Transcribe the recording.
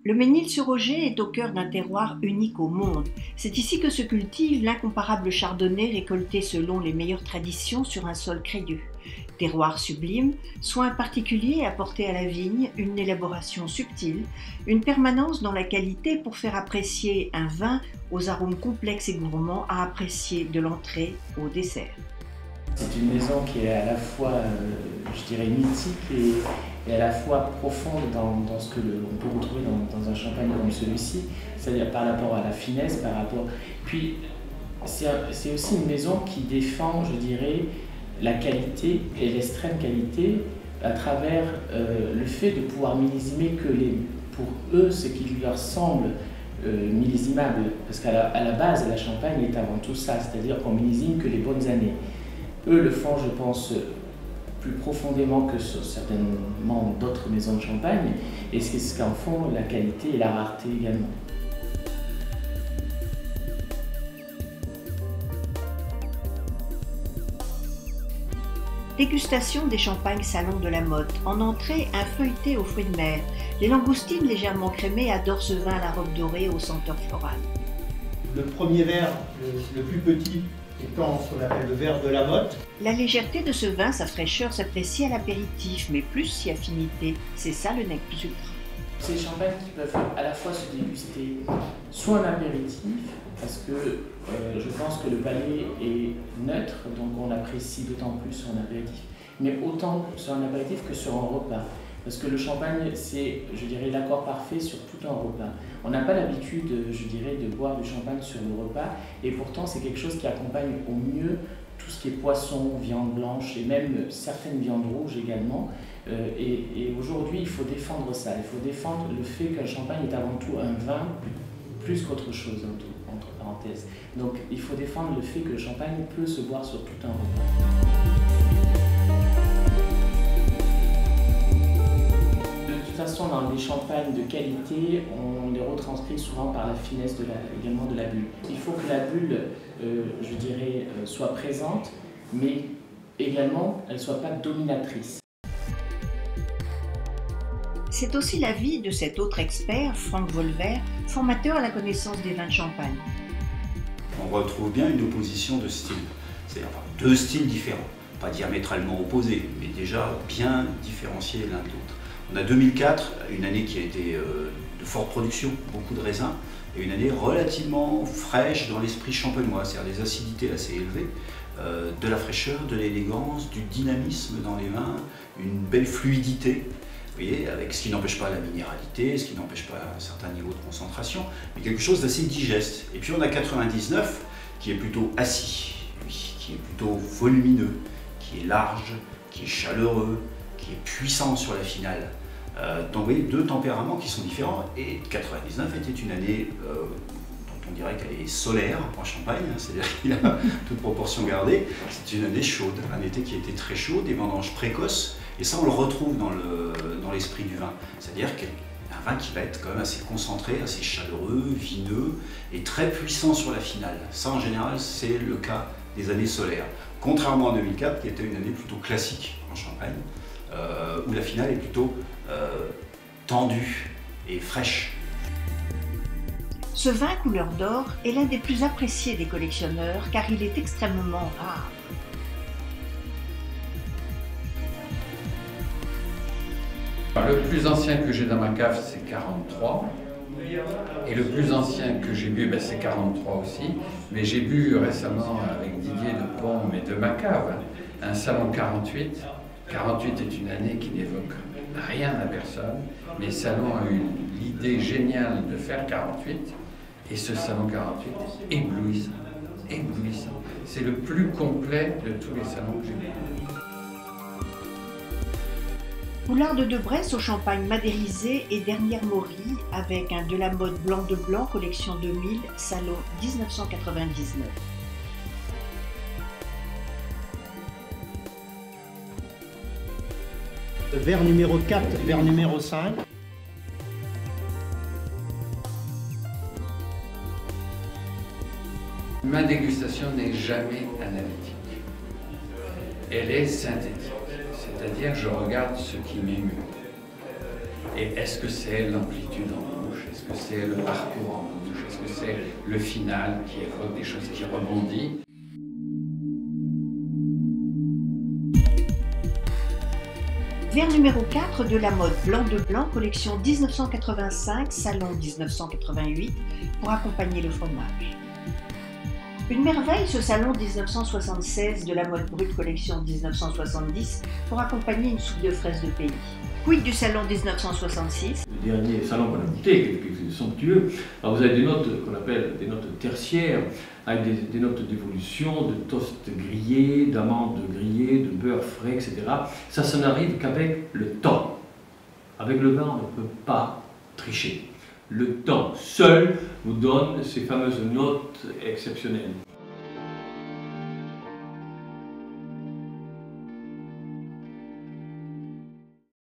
Le Mesnil-sur-Oger est au cœur d'un terroir unique au monde. C'est ici que se cultive l'incomparable chardonnay récolté selon les meilleures traditions sur un sol crayeux. Terroir sublime, soin particulier apporté à la vigne, une élaboration subtile, une permanence dans la qualité pour faire apprécier un vin aux arômes complexes et gourmands à apprécier de l'entrée au dessert. C'est une maison qui est à la fois, je dirais, mythique et à la fois profonde dans ce que l'on peut retrouver dans un champagne comme celui-ci, c'est-à-dire par rapport à la finesse, par rapport... Puis, c'est aussi une maison qui défend, je dirais, la qualité et l'extrême qualité à travers le fait de pouvoir millisimer pour eux ce qui leur semble millésimable. Parce qu'à la base, la Champagne est avant tout ça, c'est-à-dire qu'on millésime que les bonnes années. Eux le font, je pense, plus profondément que sur certainement d'autres maisons de champagne, et c'est ce qu'en font la qualité et la rareté également. Dégustation des champagnes salon de la Motte. En entrée, un feuilleté aux fruits de mer. Les langoustines légèrement crémées adorent ce vin à la robe dorée aux senteurs florales. Le premier verre, le plus petit, étant ce qu'on appelle le verre de la Motte. La légèreté de ce vin, sa fraîcheur s'apprécie à l'apéritif, mais plus si affinité. C'est ça le nec plus ultra. C'est des champagnes qui peuvent à la fois se déguster soit en apéritif, parce que je pense que le palais est neutre, donc on apprécie d'autant plus sur un apéritif, mais autant sur un apéritif que sur un repas. Parce que le champagne, c'est, je dirais, l'accord parfait sur tout un repas. On n'a pas l'habitude, je dirais, de boire du champagne sur le repas, et pourtant c'est quelque chose qui accompagne au mieux tout ce qui est poisson, viande blanche, et même certaines viandes rouges également. Et aujourd'hui, il faut défendre ça. Il faut défendre le fait qu'un champagne est avant tout un vin, plus qu'autre chose, entre parenthèses. Donc il faut défendre le fait que le champagne peut se boire sur tout un repas. De toute façon, dans les champagnes de qualité, on les retranscrit souvent par la finesse également de la bulle. Il faut que la bulle, je dirais, soit présente, mais également, elle ne soit pas dominatrice. C'est aussi l'avis de cet autre expert, Franck Volver, formateur à la connaissance des vins de Champagne. On retrouve bien une opposition de styles, c'est-à-dire deux styles différents, pas diamétralement opposés, mais déjà bien différenciés l'un de l'autre. On a 2004, une année qui a été de forte production, beaucoup de raisins, et une année relativement fraîche dans l'esprit champenois, c'est-à-dire des acidités assez élevées, de la fraîcheur, de l'élégance, du dynamisme dans les vins, une belle fluidité, vous voyez, avec ce qui n'empêche pas la minéralité, ce qui n'empêche pas un certain niveau de concentration, mais quelque chose d'assez digeste. Et puis on a 99 qui est plutôt assis, lui, qui est plutôt volumineux, qui est large, qui est chaleureux, qui est puissant sur la finale. Donc vous voyez, deux tempéraments qui sont différents, et 99 était une année dont on dirait qu'elle est solaire en Champagne, c'est-à-dire qu'il a toute proportion gardée. C'est une année chaude, un été qui a été très chaud, des vendanges précoces, et ça on le retrouve dans l'esprit du vin, c'est-à-dire un vin qui va être quand même assez concentré, assez chaleureux, vineux, et très puissant sur la finale. Ça en général c'est le cas des années solaires, contrairement à 2004 qui était une année plutôt classique en Champagne, où la finale est plutôt tendue et fraîche. Ce vin couleur d'or est l'un des plus appréciés des collectionneurs car il est extrêmement rare. Le plus ancien que j'ai dans ma cave, c'est 43. Et le plus ancien que j'ai bu, c'est 43 aussi. Mais j'ai bu récemment avec Didier de Pont et de ma cave un salon 48. 48 est une année qui n'évoque rien à personne, mais Salon a eu l'idée géniale de faire 48, et ce Salon 48 est éblouissant, éblouissant. C'est le plus complet de tous les salons que j'ai vus. Poularde de Bresse au champagne madérisé et dernière Maury avec un de la Motte blanc de blanc, collection 2000, salon 1999. Verre numéro 4, verre numéro 5. Ma dégustation n'est jamais analytique. Elle est synthétique. C'est-à-dire, je regarde ce qui m'émeut. Et est-ce que c'est l'amplitude en bouche? bouche? Est-ce que c'est le parcours en bouche? Est-ce que c'est le final qui évoque des choses qui rebondissent? Verre numéro 4 de la mode blanc de blanc, collection 1985, salon 1988, pour accompagner le fromage. Une merveille, ce salon 1976 de la mode brute, collection 1970, pour accompagner une soupe de fraises de pays. Quid du salon 1966? Le dernier salon qu'on a goûté, qui est somptueux. Alors vous avez des notes qu'on appelle des notes tertiaires, avec des notes d'évolution, de toast grillé, d'amandes grillées, de beurre frais, etc. Ça n'arrive qu'avec le temps. Avec le vin, on ne peut pas tricher. Le temps seul vous donne ces fameuses notes exceptionnelles.